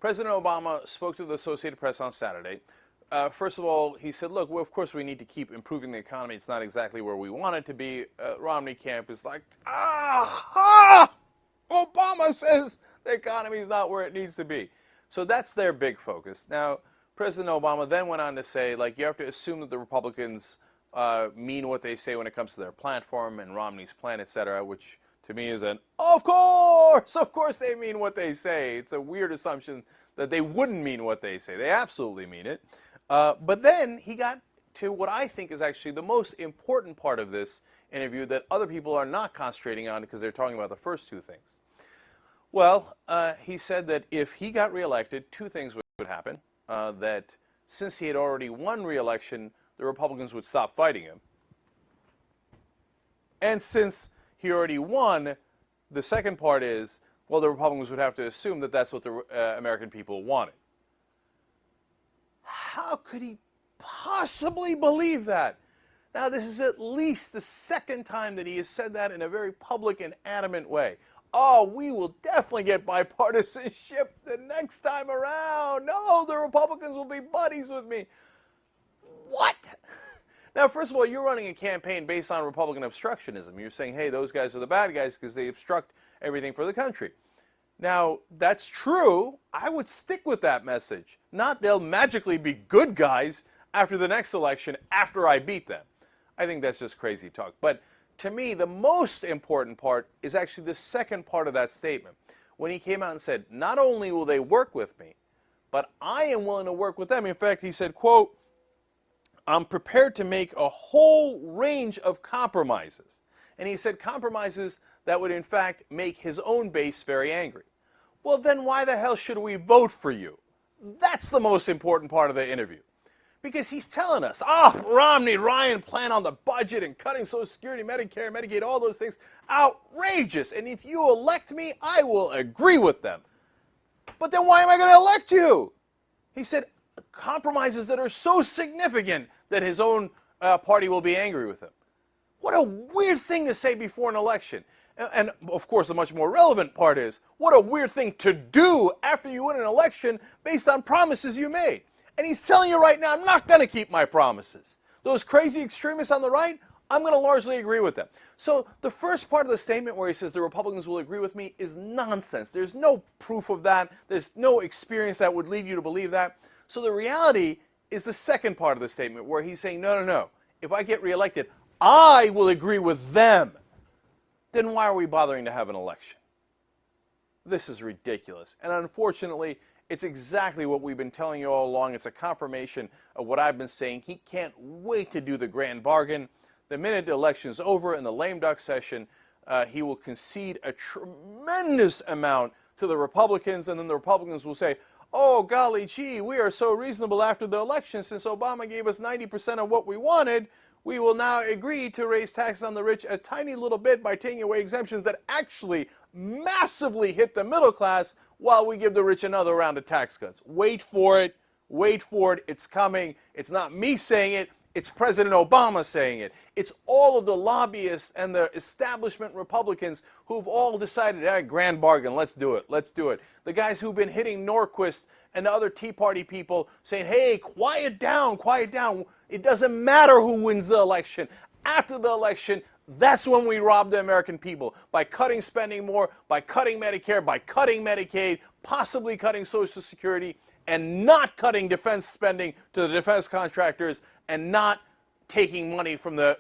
President Obama spoke to the Associated Press on Saturday. First of all, he said, look, well, of course we need to keep improving the economy. It's not exactly where we want it to be. Romney camp is like, Obama says the economy is not where it needs to be. So that's their big focus. Now, President Obama then went on to say, like, you have to assume that the Republicans mean what they say when it comes to their platform and Romney's plan, et cetera, which to me is an, of course they mean what they say. It's a weird assumption that they wouldn't mean what they say. They absolutely mean it. But then he got to what I think is actually the most important part of this interview that other people are not concentrating on because they're talking about the first two things. Well, he said that if he got reelected, two things would happen. That since he had already won re-election, the Republicans would stop fighting him. And since he already won, the second part is, well, the Republicans would have to assume that that's what the American people wanted. How could he possibly believe that? Now, this is at least the second time that he has said that in a very public and adamant way. Oh, we will definitely get bipartisanship the next time around. No, the Republicans will be buddies with me. What? Now, first of all, you're running a campaign based on Republican obstructionism. You're saying, hey, those guys are the bad guys because they obstruct everything for the country. Now, that's true. I would stick with that message. Not they'll magically be good guys after the next election after I beat them. I think that's just crazy talk. But to me, the most important part is actually the second part of that statement. When he came out and said, not only will they work with me, but I am willing to work with them. In fact, he said, quote, I'm prepared to make a whole range of compromises. And he said compromises that would, in fact, make his own base very angry. Well, then why the hell should we vote for you? That's the most important part of the interview. Because he's telling us, Romney, Ryan plan on the budget and cutting Social Security, Medicare, Medicaid, all those things, outrageous. And if you elect me, I will agree with them. But then why am I going to elect you? He said compromises that are so significant that his own party will be angry with him. What a weird thing to say before an election. And, of course, the much more relevant part is, what a weird thing to do after you win an election based on promises you made. And he's telling you right now, I'm not going to keep my promises. Those crazy extremists on the right, I'm going to largely agree with them. So the first part of the statement where he says the Republicans will agree with me is nonsense. There's no proof of that. There's no experience that would lead you to believe that. So the reality is the second part of the statement where he's saying, no. If I get reelected, I will agree with them. Then why are we bothering to have an election? This is ridiculous. And unfortunately, it's exactly what we've been telling you all along. It's a confirmation of what I've been saying. He can't wait to do the grand bargain. The minute the election is over in the lame duck session, he will concede a tremendous amount to the Republicans, and then the Republicans will say, oh, golly gee, we are so reasonable after the election. Since Obama gave us 90% of what we wanted, we will now agree to raise taxes on the rich a tiny little bit by taking away exemptions that actually massively hit the middle class while we give the rich another round of tax cuts. Wait for it. Wait for it. It's coming. It's not me saying it. It's President Obama saying it. It's all of the lobbyists and the establishment Republicans who've all decided, grand bargain, let's do it, let's do it. The guys who've been hitting Norquist and the other Tea Party people saying, hey, quiet down, quiet down. It doesn't matter who wins the election. After the election, that's when we rob the American people by cutting spending more, by cutting Medicare, by cutting Medicaid, possibly cutting Social Security, and not cutting defense spending to the defense contractors, and not taking money from the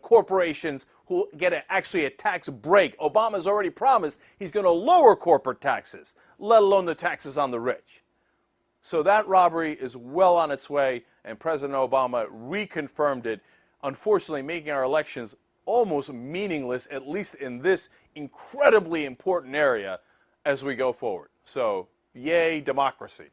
corporations who get actually a tax break. Obama's already promised he's going to lower corporate taxes, let alone the taxes on the rich. So that robbery is well on its way, and President Obama reconfirmed it, unfortunately making our elections almost meaningless, at least in this incredibly important area as we go forward. So, yay, democracy.